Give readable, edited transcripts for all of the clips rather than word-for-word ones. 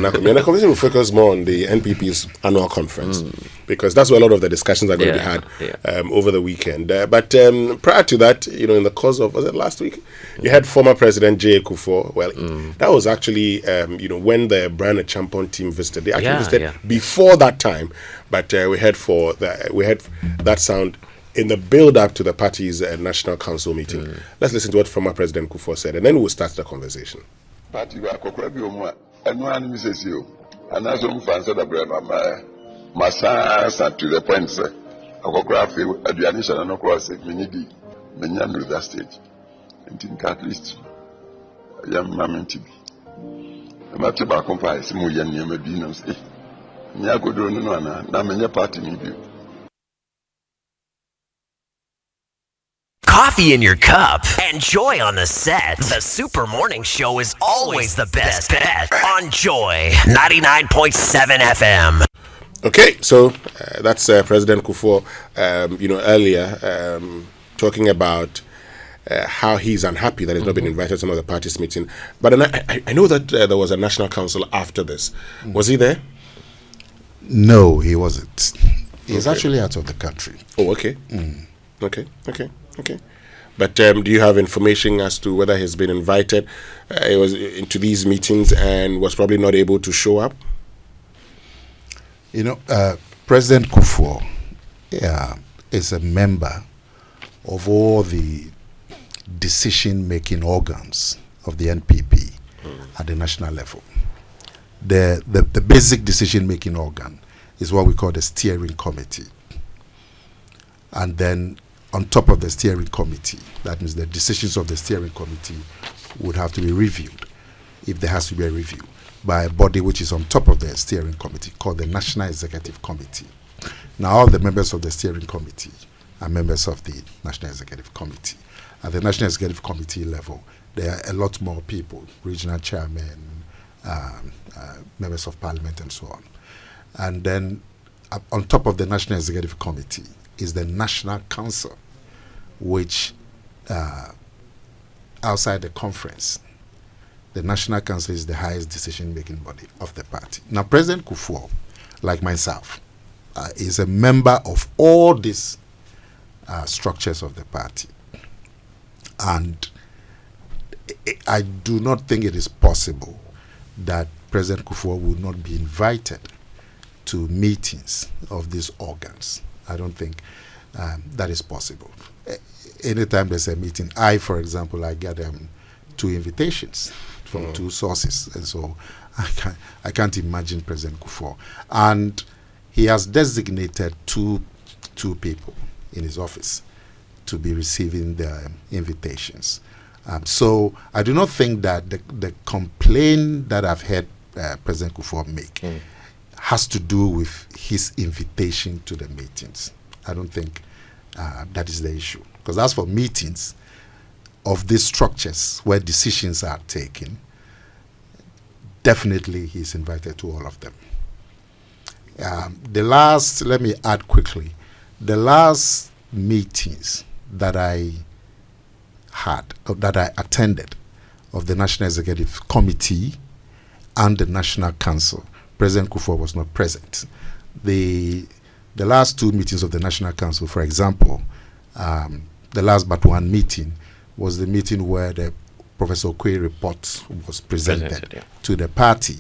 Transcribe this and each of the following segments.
and Akomea. And the conversation will focus more on the NPP's annual conference because that's where a lot of the discussions are going to be had over the weekend. But prior to that, in the course of, was it last week? You had former President J. Kuffour. Well, that was actually, when the Brian Champon team visited. They actually visited before that time, but we had that sound in the build-up to the party's National Council meeting. Let's listen to what former President Kuffour said, and then we'll start the conversation. Party and that's one fancy the bread Massa to the point, sir. Adrianisha and no cross it, Minidi, Menyan with that stage. And think at least young mammy to be. A matter about comparison, Muyan Yamadinos. Niago do no, Namanya party maybe. Coffee in your cup and Joy on the set. The Super Morning Show is always the best bet on Joy 99.7 FM. Okay, so that's President Kuffour, earlier talking about how he's unhappy that he's not been invited to some of the party's meeting. But I know that there was a National Council after this. Was he there? No, he wasn't. He's actually out of the country. Oh, okay. Okay. But do you have information as to whether he's been invited he was into these meetings and was probably not able to show up? President Kuffour is a member of all the decision-making organs of the NPP at the national level. The basic decision-making organ is what we call the steering committee. And then on top of the steering committee, that means the decisions of the steering committee would have to be reviewed, if there has to be a review, by a body which is on top of the steering committee called the National Executive Committee. Now, all the members of the steering committee are members of the National Executive Committee. At the National Executive Committee level, there are a lot more people, regional chairmen, members of parliament, and so on. And then on top of the National Executive Committee is the National Council, which outside the conference, the National Council is the highest decision-making body of the party. Now, President Kuffour, like myself, is a member of all these structures of the party. And I do not think it is possible that President Kuffour would not be invited to meetings of these organs. I don't think that is possible. Anytime there's a meeting, for example, I get 2 invitations from 2 sources, and so I can't imagine President Kuffour. And he has designated two people in his office to be receiving the invitations. So I do not think that the complaint that I've heard President Kuffour make has to do with his invitation to the meetings. I don't think that is the issue. Because as for meetings of these structures where decisions are taken, definitely he's invited to all of them. Let me add quickly, the last meetings that I had, or that I attended, of the National Executive Committee and the National Council, President Kuffour was not present. The last 2 meetings of the National Council, for example, the last but one meeting was the meeting where the Professor Okoye report was presented to the party.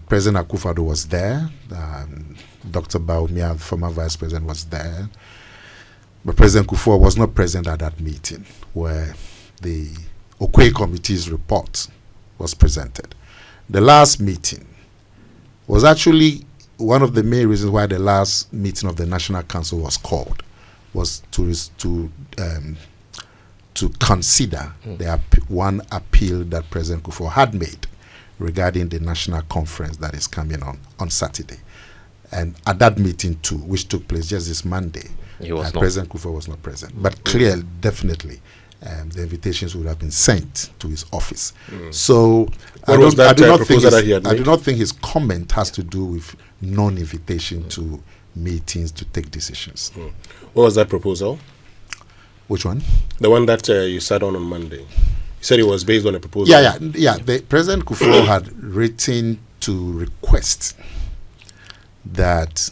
President Akufo-Addo was there. Dr. Baumia, the former vice president, was there. But President Kuffour was not present at that meeting where the Okoye Committee's report was presented. The last meeting was actually one of the main reasons why the last meeting of the National Council was called, was to consider the one appeal that President Kuffour had made regarding the national conference that is coming on Saturday. And at that meeting too, which took place just this Monday, President Kuffour was not present. But clearly, definitely, the invitations would have been sent to his office. So I do not think his comment has to do with non-invitation to meetings to take decisions. What was that proposal? Which one? The one that you sat on Monday. You said it was based on a proposal. Yeah. The President Kuffour had written to request that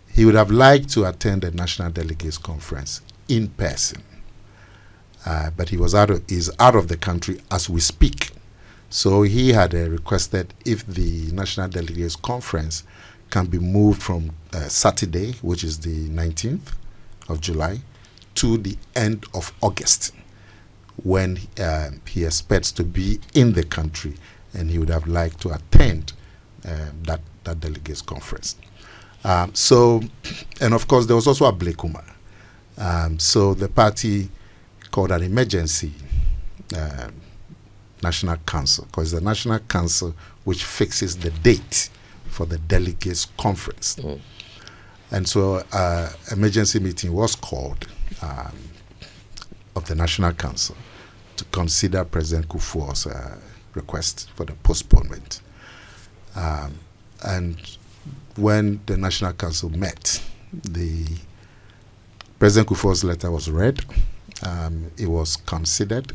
he would have liked to attend the National Delegates Conference in person, but he is out of the country as we speak. So he had requested if the National Delegates Conference can be moved from Saturday, which is the 19th of July, to the end of August, when he expects to be in the country, and he would have liked to attend that delegates conference. And of course, there was also a Blekuma. So the party called an emergency National Council, because the National Council which fixes the date for the delegates conference. And so emergency meeting was called of the National Council to consider President Kuffour's request for the postponement. And when the National Council met, the President Kuffour's letter was read. It was considered,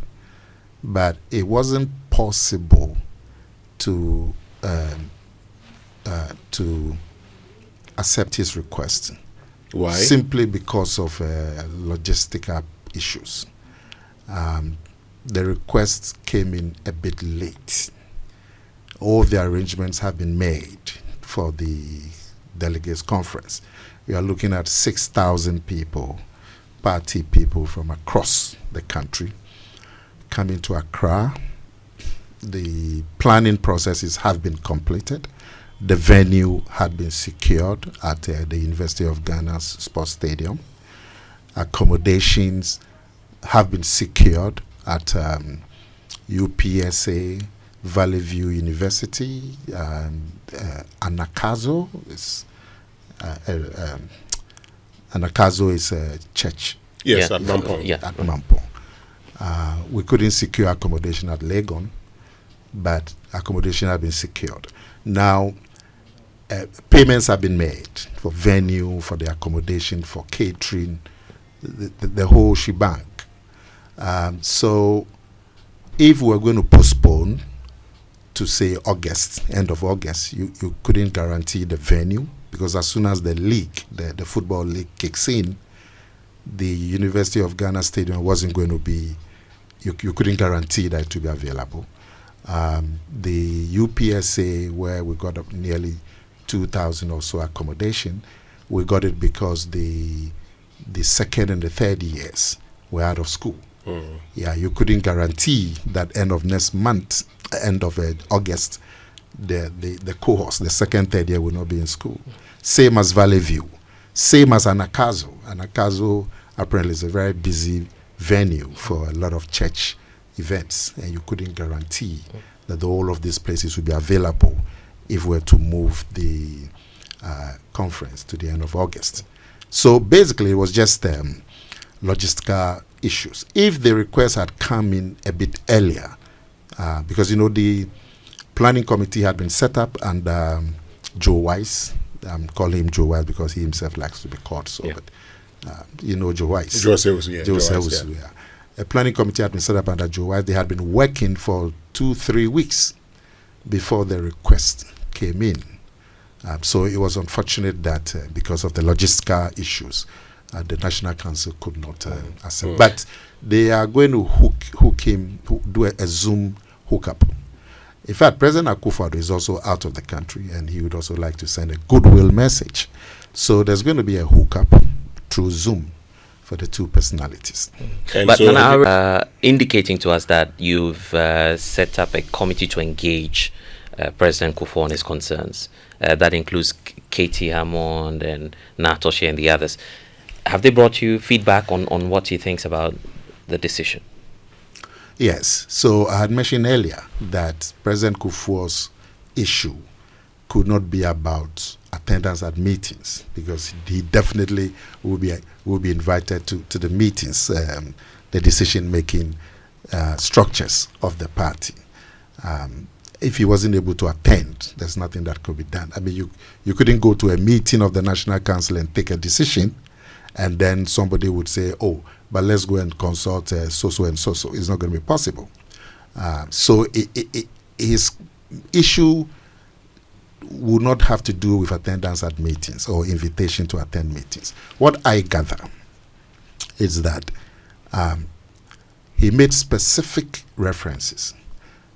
but it wasn't possible to accept his request. Why? Simply because of logistical issues. The request came in a bit late. All the arrangements have been made for the delegates conference. We are looking at 6,000 people, party people from across the country coming to Accra. The planning processes have been completed. The venue had been secured at the University of Ghana's Sports Stadium. Accommodations have been secured at UPSA, Valley View University, Anakazo. Anakazo is a church. Yes, at Mampong. At Mampong. We couldn't secure accommodation at Legon, but accommodation had been secured. Now, payments have been made for venue, for the accommodation, for catering, the whole shebang. So if we're going to postpone to say August, end of August, you couldn't guarantee the venue, because as soon as the league, the football league kicks in, the University of Ghana Stadium wasn't going to be, you couldn't guarantee that it would be available. The UPSA, where we got up nearly 2,000 or so accommodation, we got it because the second and the third years were out of school. Yeah, you couldn't guarantee that end of next month, end of August, the cohorts, the second, third year will not be in school. Same as Valley View, same as Anakazo. Anakazo apparently is a very busy venue for a lot of church events, and you couldn't guarantee that all of these places would be available if we were to move the conference to the end of August. So basically, it was just logistical issues. If the request had come in a bit earlier, because the planning committee had been set up, and Joe Weiss, I'm calling him Joe Weiss because he himself likes to be called so, but Joe Weiss. Joe Weiss. A planning committee had been set up under Joe Weiss. They had been working for 2-3 weeks before the request came in. So it was unfortunate that because of the logistical issues, the National Council could not accept. But they are going to do a Zoom hookup. In fact, President Kuffour is also out of the country, and he would also like to send a goodwill message. So there's going to be a hookup through Zoom for the two personalities. But so Nana, indicating to us that you've set up a committee to engage President Kuffour on his concerns. That includes Katie Hammond and Natoshe and the others. Have they brought you feedback on what he thinks about the decision? Yes. So I had mentioned earlier that President Kuffour's issue could not be about attendance at meetings, because he definitely will be invited to the meetings, the decision-making structures of the party. If he wasn't able to attend, there's nothing that could be done. I mean, you couldn't go to a meeting of the National Council and take a decision, and then somebody would say, oh, but let's go and consult so-so and so-so. It's not going to be possible. So his issue would not have to do with attendance at meetings or invitation to attend meetings. What I gather is that he made specific references.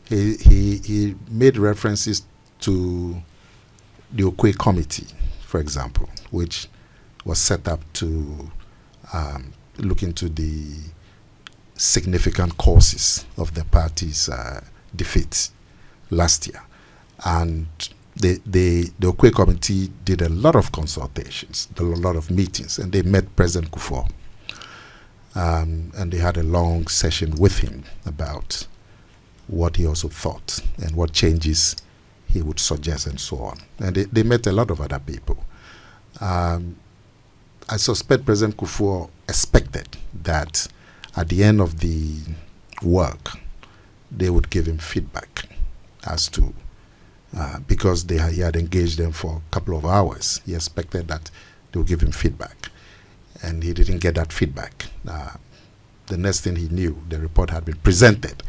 He made references to the Okwe Committee, for example, which was set up to look into the significant causes of the party's defeat last year. And the Okwe Committee did a lot of consultations, a lot of meetings, and they met President Kuffour. And they had a long session with him about what he also thought and what changes he would suggest and so on. And they met a lot of other people. I suspect President Kuffour expected that at the end of the work, they would give him feedback as to, because he had engaged them for a couple of hours, he expected that they would give him feedback. And he didn't get that feedback. The next thing he knew, the report had been presented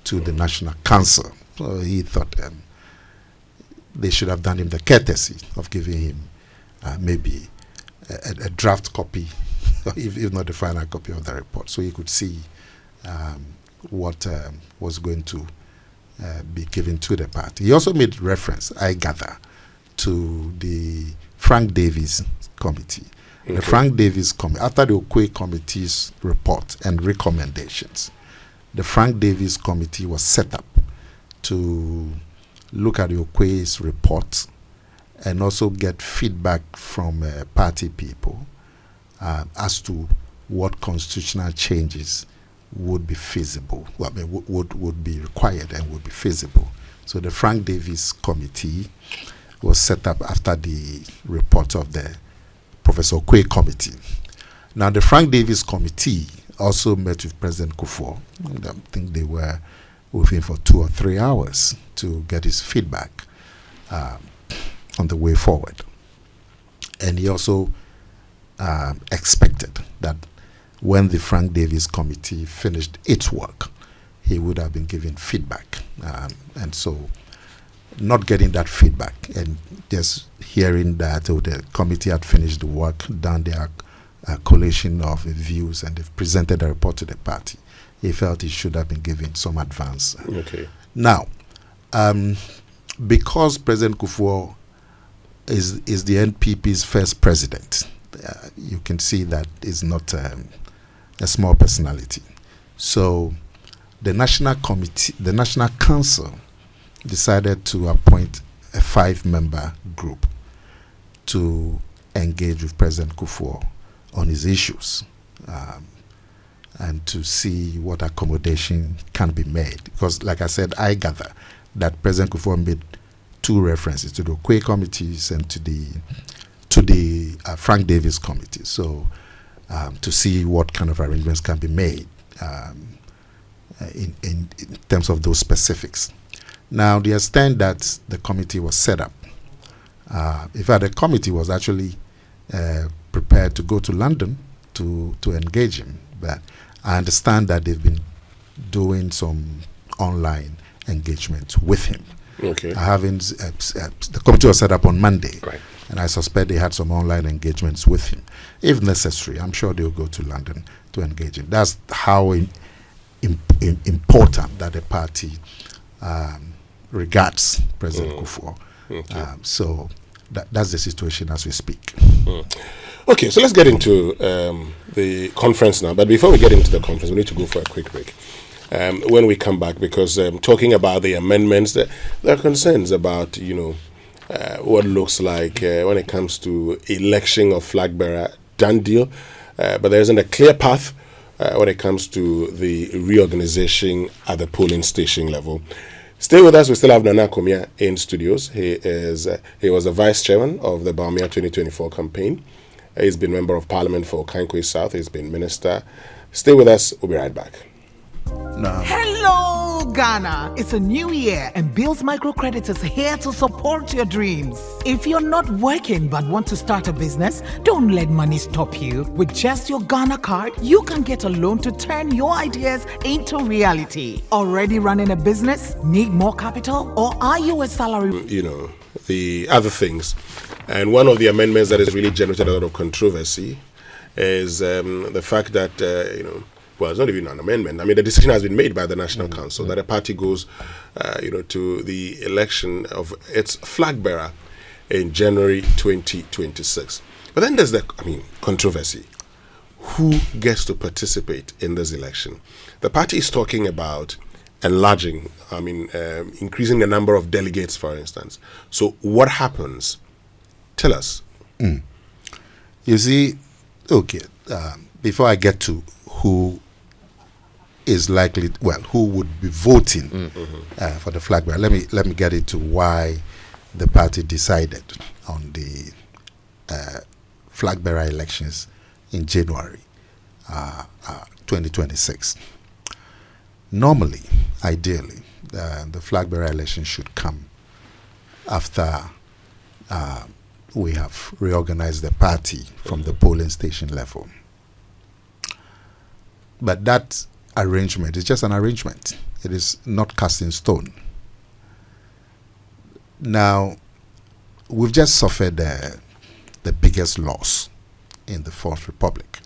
to the National Council. So he thought they should have done him the courtesy of giving him maybe a draft copy, if not the final copy of the report, so he could see what was going to be given to the party. He also made reference, I gather, to the Frank Davies Committee. Okay. The Frank Davies Committee, after the Okwe Committee's report and recommendations, the Frank Davies Committee was set up to look at the Okwe's report and also get feedback from party people as to what constitutional changes would be feasible, would be required and would be feasible. So the Frank Davies Committee was set up after the report of the Professor Okwe Committee. Now the Frank Davies Committee also met with President Kuffour, and I think they were with him for 2 or 3 hours to get his feedback on the way forward. And he also expected that when the Frank Davies Committee finished its work, he would have been given feedback. And so not getting that feedback and just hearing that the committee had finished the work, done their collation of views, and they've presented a report to the party, he felt he should have been given some advance. Okay. Now, because President Kuffour is the NPP's first president, you can see that is not a small personality. So the National Committee, the National Council, decided to appoint a 5-member group to engage with President Kuffour on his issues and to see what accommodation can be made. Because, like I said, I gather that President Kuffour made 2 references to the Okwe committees and to the Frank Davies Committee. So to see what kind of arrangements can be made in terms of those specifics. Now, the extent that the committee was set up, in fact, the committee was actually prepared to go to London to engage him. But I understand that they've been doing some online engagement with him. Okay. The committee was set up on Monday, right, and I suspect they had some online engagements with him. If necessary, I'm sure they'll go to London to engage him. That's how important that the party regards President Kuffour. Okay. So that's the situation as we speak. Okay, so let's get into the conference now. But before we get into the conference, we need to go for a quick break. When we come back, because talking about the amendments, there are concerns about, what looks like when it comes to election of Flagbearer, done deal, but there isn't a clear path when it comes to the reorganization at the polling station level. Stay with us. We still have Nana Akomea in studios. He was the vice chairman of the Baumia 2024 campaign. He's been member of parliament for Kankwe South. He's been minister. Stay with us. We'll be right back. Hello, to Ghana. It's a new year and Bill's Microcredit is here to support your dreams. If you're not working but want to start a business, don't let money stop you. With just your Ghana card, you can get a loan to turn your ideas into reality. Already running a business? Need more capital? Or are you a salary? The other things. And one of the amendments that has really generated a lot of controversy is the fact that, well, it's not even an amendment. I mean, the decision has been made by the National Council that a party goes, to the election of its flag bearer in January 2026. But then there's controversy. Who gets to participate in this election? The party is talking about enlarging, increasing the number of delegates, for instance. So what happens? Tell us. You see, okay, before I get to who is likely, who would be voting for the flag bearer, let me get into why the party decided on the flag bearer elections in January 2026. Normally, ideally, the flag bearer election should come after we have reorganized the party from the polling station level. But that arrangement is just an arrangement. It is not cast in stone. Now, we've just suffered the biggest loss in the Fourth Republic.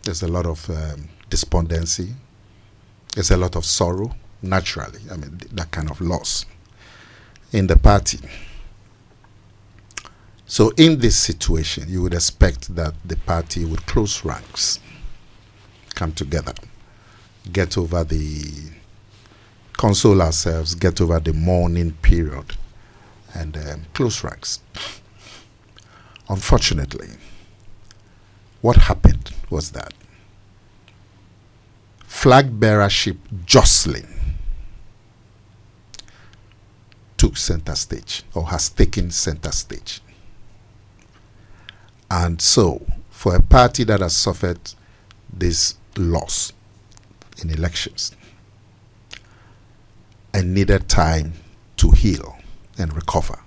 There's a lot of despondency. There's a lot of sorrow, naturally. That kind of loss in the party. So in this situation, you would expect that the party would close ranks, come together, get over console ourselves, get over the mourning period, and close ranks. Unfortunately, what happened was that flag bearership jostling took center stage, or has taken center stage. And so, for a party that has suffered this loss in elections and needed time to heal and recover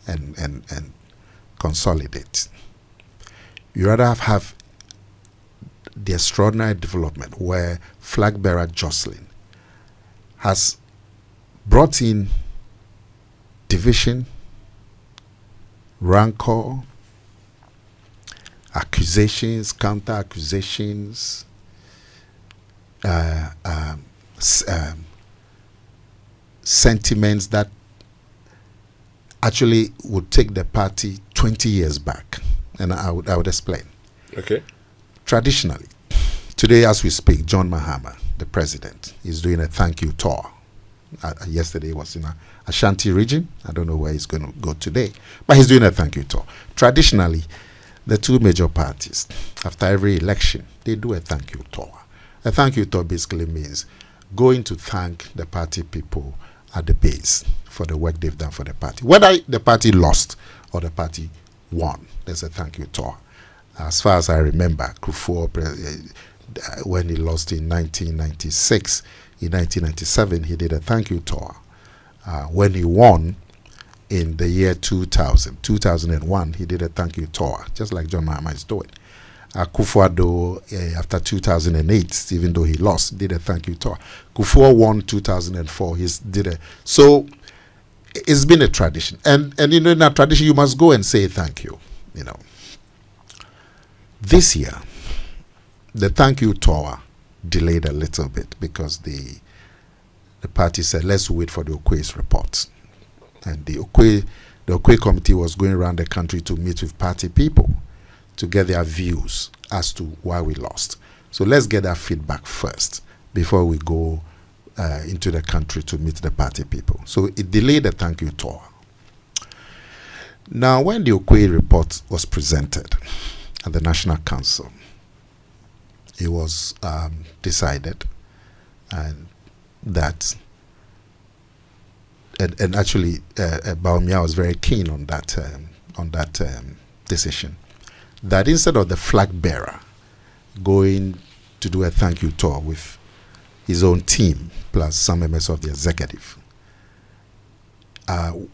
and consolidate, you rather have the extraordinary development where flag bearer jostling has brought in division, rancor, accusations, counter accusations, sentiments that actually would take the party 20 years back. And I would explain. Okay. Traditionally, today as we speak, John Mahama, the president, is doing a thank you tour. Yesterday he was in Ashanti region. I don't know where he's going to go today, but he's doing a thank you tour. Traditionally, the two major parties, after every election, they do a thank you tour. A thank you tour basically means going to thank the party people at the base for the work they've done for the party. Whether the party lost or the party won, there's a thank you tour. As far as I remember, Kuffour, when he lost in 1996, in 1997, he did a thank you tour. When he won in the year 2001, he did a thank you tour, just like John Mahama is doing. Kuffour, after 2008, even though he lost, did a thank you tour. Kuffour won 2004. So it's been a tradition, and in a tradition, you must go and say thank you. This year, the thank you tour delayed a little bit because the party said, let's wait for the Okwe's report. And the Okwe committee was going around the country to meet with party people to get their views as to why we lost. So let's get that feedback first before we go into the country to meet the party people. So it delayed the thank you tour. Now, when the Okwe report was presented at the National Council, it was decided that, and actually Baumia was very keen on that decision, that instead of the flag bearer going to do a thank you tour with his own team, plus some members of the executive.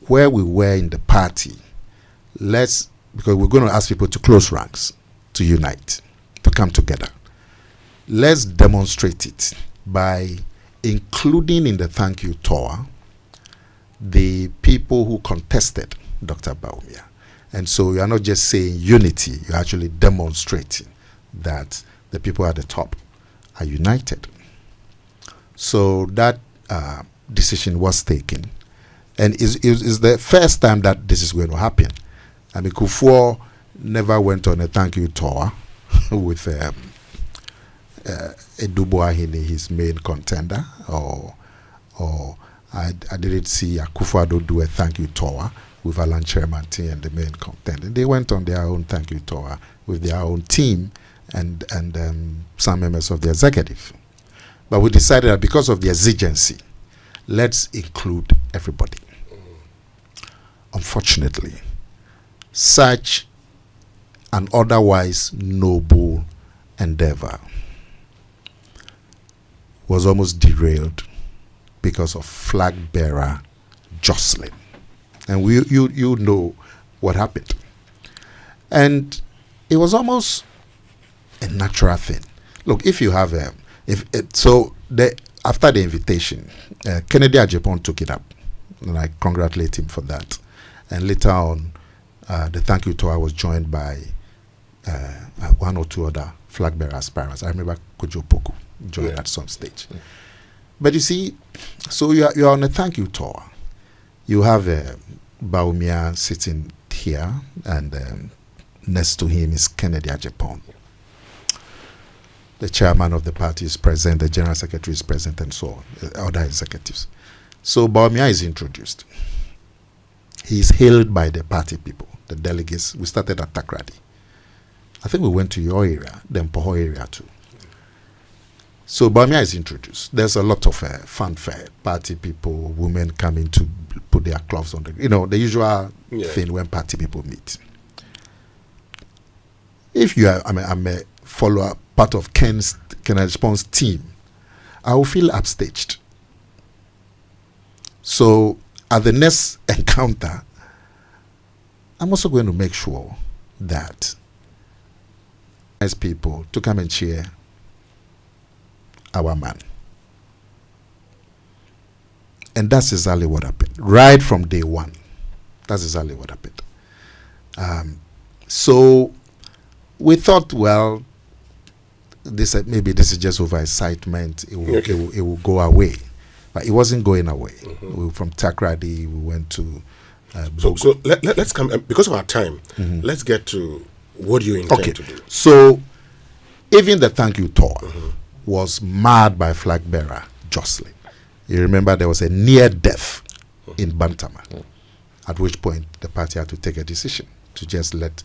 Where we were in the party, because we're going to ask people to close ranks, to unite, to come together. Let's demonstrate it by including in the thank you tour the people who contested Dr. Bawumia. And so you are not just saying unity, you're actually demonstrating that the people at the top are united. So that decision was taken. And is the first time that this is going to happen. I mean, Kuffour never went on a thank you tour with Eduboahini, his main contender, or I didn't see Kuffour do a thank you tour with Alan Chermanti and the main contender. They went on their own thank you tour with their own team and some members of the executive. But we decided that because of the exigency, let's include everybody. Unfortunately, such an otherwise noble endeavor was almost derailed because of Flagbearer jostling. And you know what happened. And it was almost a natural thing. Look, if you have after the invitation, Kennedy Ajipon took it up, and I congratulate him for that. And later on, the thank you tour was joined by one or two other Flagbearer aspirants. I remember Kojo Poku joined at some stage. But you see, so you're on a thank you tour. You have Bawumia sitting here, and next to him is Kennedy Ajipon. The chairman of the party is present, the general secretary is present, and so on, other executives. So Bawumia is introduced. He is hailed by the party people, the delegates. We started at Takrady. I think we went to your area, the Mpoho area too. So Bawumia is introduced. There's a lot of fanfare, party people, women coming to put their cloths on the usual thing when party people meet. If you are, I'm a follower, part of Ken Ajipon's team, I will feel upstaged. So at the next encounter, I'm also going to make sure that as people to come and cheer our man. And that's exactly what happened. Right from day one. That's exactly what happened. So we thought, well, maybe this is just over excitement. It will go away. But it wasn't going away. From Takrady, we went to... So let's come... because of our time, let's get to what you intend to do. So even the thank you tour was marred by Flagbearer jostling. You remember there was a near death in Bantama, at which point the party had to take a decision to just let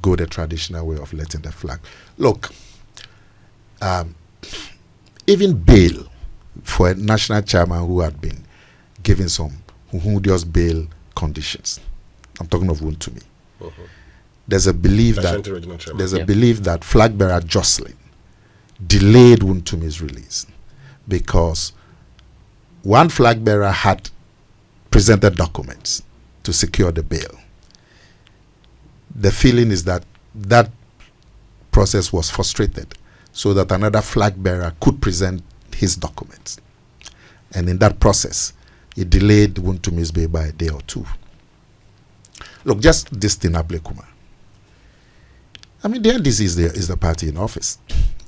go the traditional way of letting the flag. Look, even bail for a national chairman who had been given some humdious bail conditions. I'm talking of Wuntumi. There's a belief that Flagbearer jostling delayed Wuntumi's release because one Flagbearer had presented documents to secure the bail. The feeling is that that process was frustrated so that another Flagbearer could present his documents. And in that process, it delayed Wuntumi's bail by a day or two. Look, just this thing, Ablekuma. I mean, the NDC is the party in office.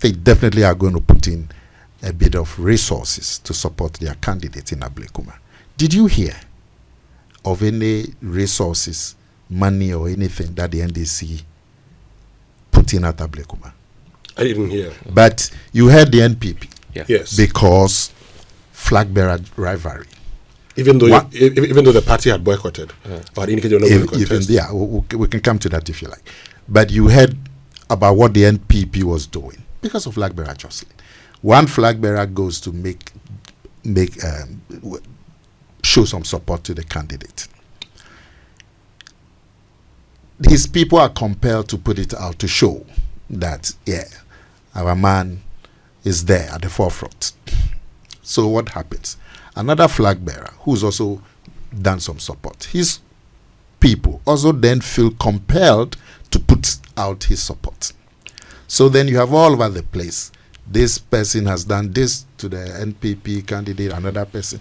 They definitely are going to put in a bit of resources to support their candidate in Ablekuma. Did you hear of any resources, money or anything that the NDC put in at Ablekuma? I didn't hear. But you heard the NPP. Yeah. Yes. Because Flagbearer rivalry. Even though the party had boycotted or indicated no contest. We can come to that if you like. But you heard about what the NPP was doing because of Flagbearer jostling. One Flagbearer goes to show some support to the candidate. His people are compelled to put it out to show that our man is there at the forefront. So what happens? Another flag bearer who's also done some support, his people also then feel compelled to put out his support. So then you have all over the place. This person has done this to the NPP candidate, another person.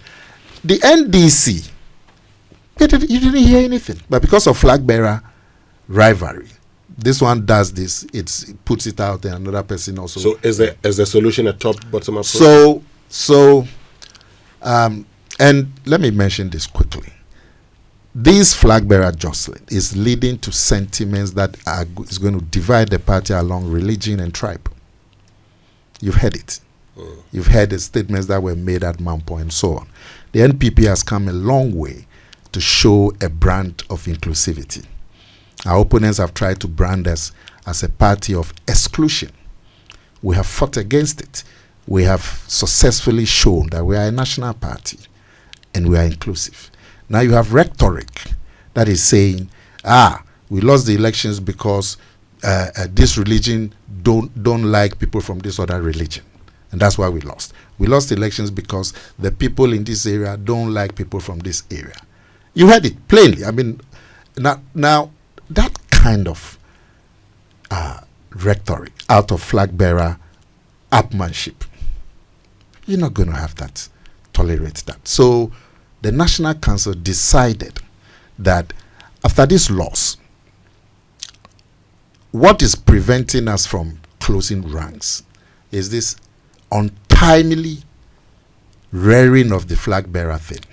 The NDC, you didn't hear anything. But because of flag bearer rivalry, this one does this, it puts it out there, another person also. So is the solution a top-bottom approach? And let me mention this quickly. This flag bearer jostling is leading to sentiments that is going to divide the party along religion and tribe. You've heard it. You've heard the statements that were made at Mampo and so on. The NPP has come a long way to show a brand of inclusivity. Our opponents have tried to brand us as a party of exclusion. We have fought against it. We have successfully shown that we are a national party and we are inclusive. Now you have rhetoric that is saying, we lost the elections because this religion don't like people from this other religion, and that's why we lost. We lost the elections because the people in this area don't like people from this area. You heard it plainly. I mean, now that kind of rhetoric out of flag bearer upmanship, you're not going to have that, tolerate that. So the National Council decided that after this loss, what is preventing us from closing ranks is this untimely rearing of the flag bearer thing.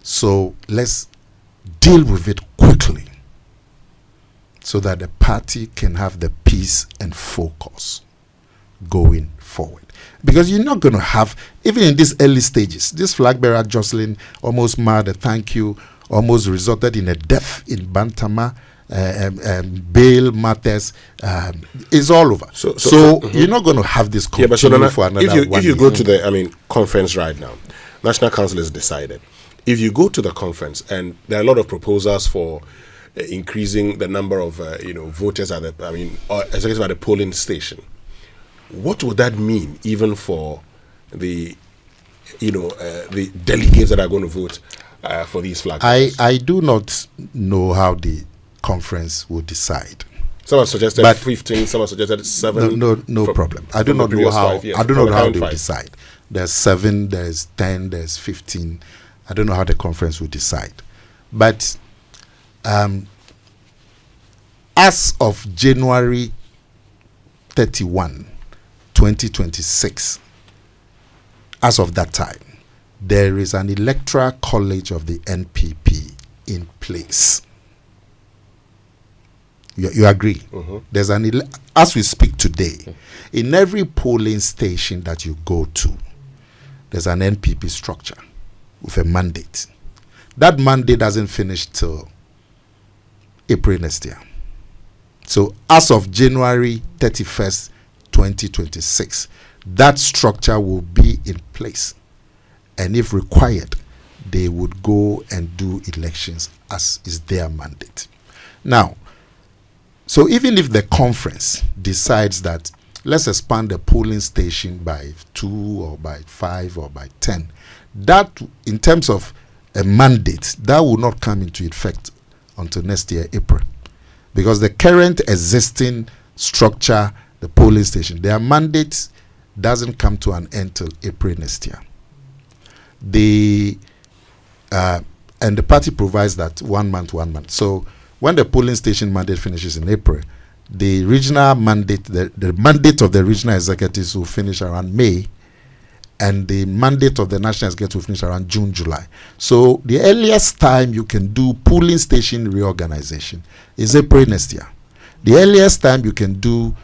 So let's deal with it quickly so that the party can have the peace and focus going forward. Because you're not going to have, even in these early stages, this flag bearer jostling almost marred a thank you, almost resulted in a death in Bantama. Bail matters is all over. So you're not going to have this continue for another 1 year. If you go to the conference right now, National Council has decided. If you go to the conference, and there are a lot of proposals for increasing the number of voters at executive at the polling station, what would that mean even for the the delegates that are going to vote for these flags? I do not know how the conference will decide. Some have suggested 15, some have suggested 7. No problem. I do not know how. I don't know how they will decide. There's 7, there's 10, there's 15. I don't know how the conference will decide. But as of January 31, 2026, as of that time, there is an electoral college of the NPP in place. You agree? There's as we speak today, in every polling station that you go to, there's an NPP structure with a mandate. That mandate doesn't finish till April next year. So as of January 31st, 2026, that structure will be in place. And if required, they would go and do elections as is their mandate. Now, so even if the conference decides that let's expand the polling station by 2 or by 5 or by 10, that in terms of a mandate, that will not come into effect until next year, April. Because the current existing structure, the polling station, their mandate doesn't come to an end till April next year. And the party provides that 1 month. So when the polling station mandate finishes in April, the regional mandate, the mandate of the regional executives will finish around May, and the mandate of the national executive will finish around June, July. So the earliest time you can do polling station reorganization is April next year. The earliest time you can do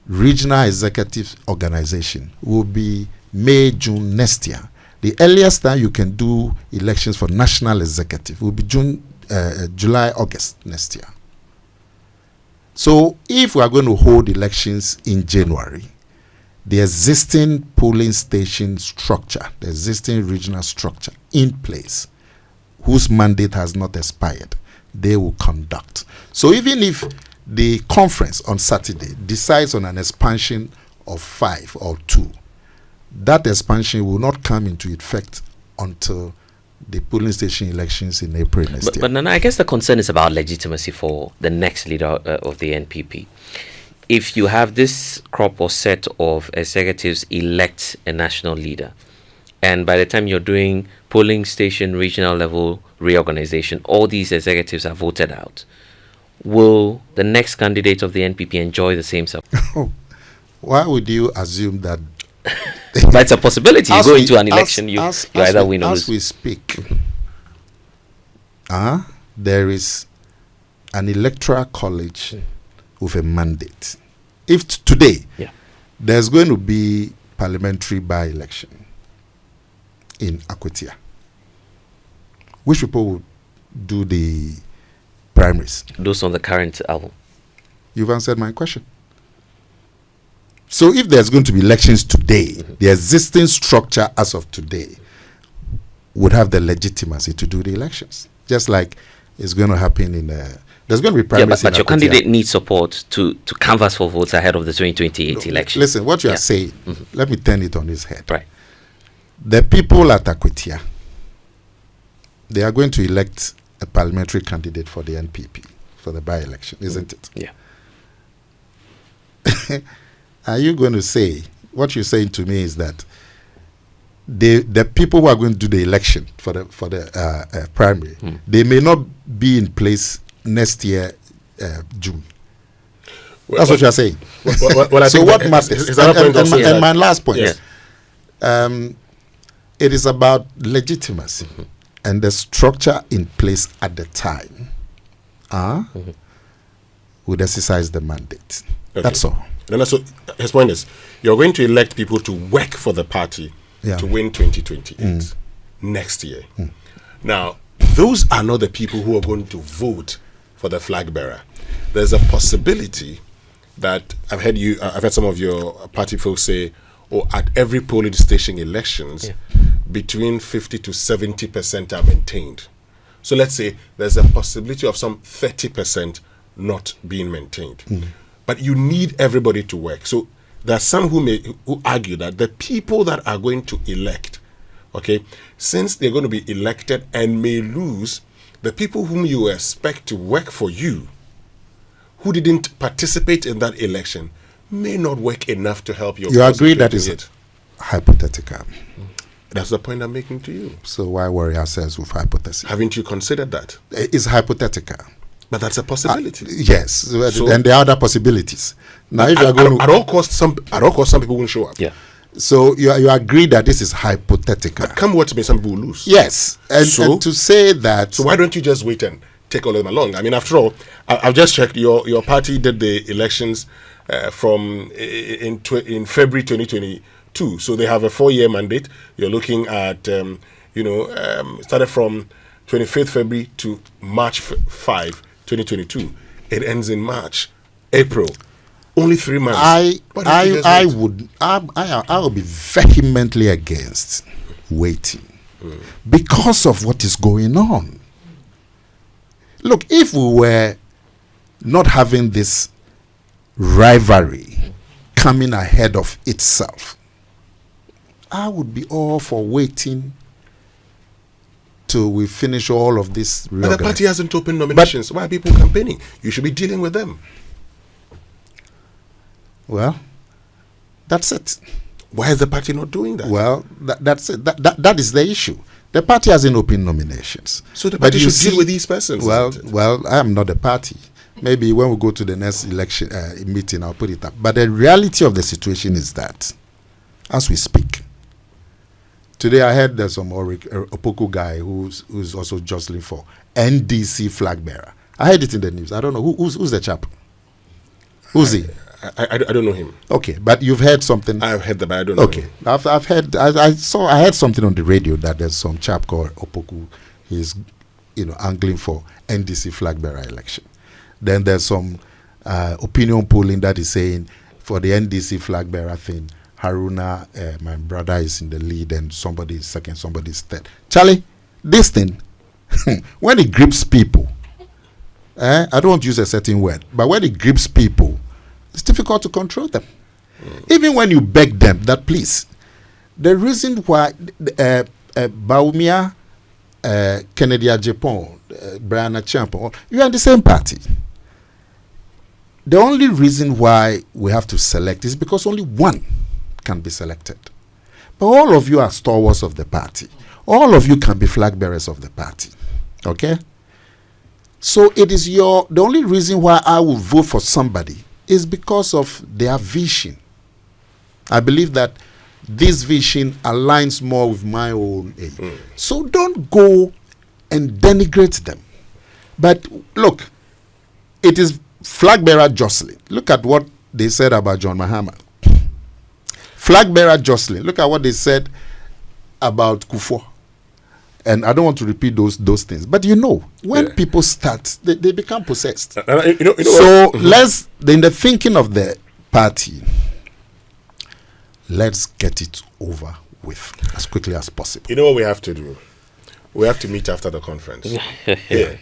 regional executive organization will be May, June next year. The earliest time you can do elections for national executive will be July, August next year. So if we are going to hold elections in January, the existing polling station structure, the existing regional structure in place, whose mandate has not expired, they will conduct. So even if the conference on Saturday decides on an expansion of 5 or 2, that expansion will not come into effect until the polling station elections in April next year. But Nana, I guess the concern is about legitimacy for the next leader of the NPP. If you have this crop or set of executives elect a national leader, and by the time you're doing polling station regional level reorganization, all these executives are voted out, will the next candidate of the NPP enjoy the same support? Why would you assume that? But it's a possibility. You go into an election, you either win or lose. As we speak, there is an electoral college with a mandate. If today there's going to be parliamentary by-election in Akomea, which people would do the primaries? Those on the current album. You've answered my question. So if there's going to be elections today, the existing structure as of today would have the legitimacy to do the elections. Just like it's going to happen in there's going to be primaries. But your candidate needs support to canvass for votes ahead of the 2028 election. Listen, what you are saying, let me turn it on its head. Right. The people at Akomea, they are going to elect a parliamentary candidate for the NPP for the by-election, isn't it? Yeah. Are you going to say, what you're saying to me is that the people who are going to do the election for the primary, they may not be in place next year, June. That's what you are saying. So what matters? And my last point, it is about legitimacy and the structure in place at the time would exercise the mandate. Okay. That's all. And so his point is, you're going to elect people to work for the party to win 2028 next year. Now, those are not the people who are going to vote for the flag bearer. There's a possibility that I've heard some of your party folks say, at every polling station elections, between 50 to 70% are maintained. So let's say there's a possibility of some 30% not being maintained. But you need everybody to work. So there are some who argue that the people that are going to elect, since they're going to be elected and may lose, the people whom you expect to work for you, who didn't participate in that election, may not work enough to help your. You agree that is hypothetical. That's the point I'm making to you. So why worry ourselves with hypothesis? Haven't you considered that? It's hypothetical. But that's a possibility. Yes, so, and there are other possibilities. Now, if you are going at all costs, some people won't show up. Yeah. So you agree that this is hypothetical. But come what may, some people will lose. Yes, and to say that. So why don't you just wait and take all of them along? I mean, after all, I've just checked. Your party did the elections in February 2022. So they have a 4-year mandate. You're looking at started from 25th February to March 5. 2022. It ends in March, April. Only 3 months. I will be vehemently against waiting because of what is going on. Look, if we were not having this rivalry coming ahead of itself, I would be all for waiting till we finish all of this. But the party hasn't opened nominations. Why are people campaigning? You should be dealing with them. Well, that's it. Why is the party not doing that? Well, that's it. That is the issue. The party hasn't opened nominations. So the party should deal with these persons. Well, I am not the party. Maybe when we go to the next election meeting, I'll put it up. But the reality of the situation is that, as we speak, today I heard there's some Opoku guy who's also jostling for NDC flag bearer. I heard it in the news. I don't know who's the chap. Who's he? I don't know him. Okay, but you've heard something. I've heard that, but I don't know. Okay, I've heard. I heard something on the radio that there's some chap called Opoku. He's angling for NDC flag bearer election. Then there's some opinion polling that is saying for the NDC flag bearer thing, Haruna, my brother, is in the lead, and somebody is second, somebody is third. Charlie, this thing, when it grips people, I don't want to use a certain word, but when it grips people, it's difficult to control them. Even when you beg them that, please, The reason why Baumia, Kennedy Japan, Brian Champo, you are in the same party. The only reason why we have to select is because only one can be selected. But all of you are stalwarts of the party. All of you can be flag bearers of the party. Okay? So it is the only reason why I will vote for somebody is because of their vision. I believe that this vision aligns more with my own aim. So don't go and denigrate them. But look, it is Flagbearer Jocelyn. Look at what they said about John Mahama. Flagbearer Jocelyn. Look at what they said about Kuffour. And I don't want to repeat those things. But when people start, they become possessed. So let's, in the thinking of the party, let's get it over with as quickly as possible. You know what we have to do? We have to meet after the conference. Yeah.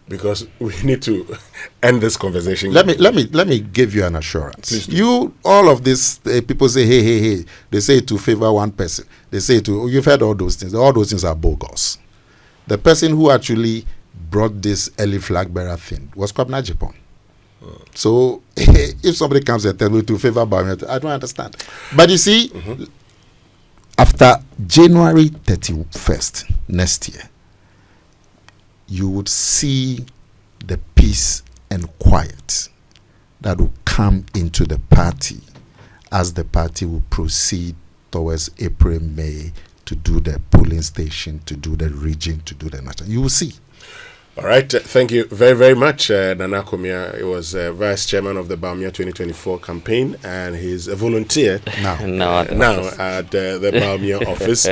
Because we need to end this conversation. Let me give you an assurance. All of this, people say, hey. They say to favor one person. They say you've heard all those things. All those things are bogus. The person who actually brought this early flag bearer thing was Kwabena Japan. So if somebody comes and tells me to favor Baumia, I don't understand. But you see, after January 31st next year, you would see the peace and quiet that will come into the party as the party will proceed towards April, May to do the polling station, to do the region, to do the national. You will see. All right. Thank you very, very much, Nana Akomea. He was vice chairman of the Baumia 2024 campaign, and he's a volunteer now at the Baumia office.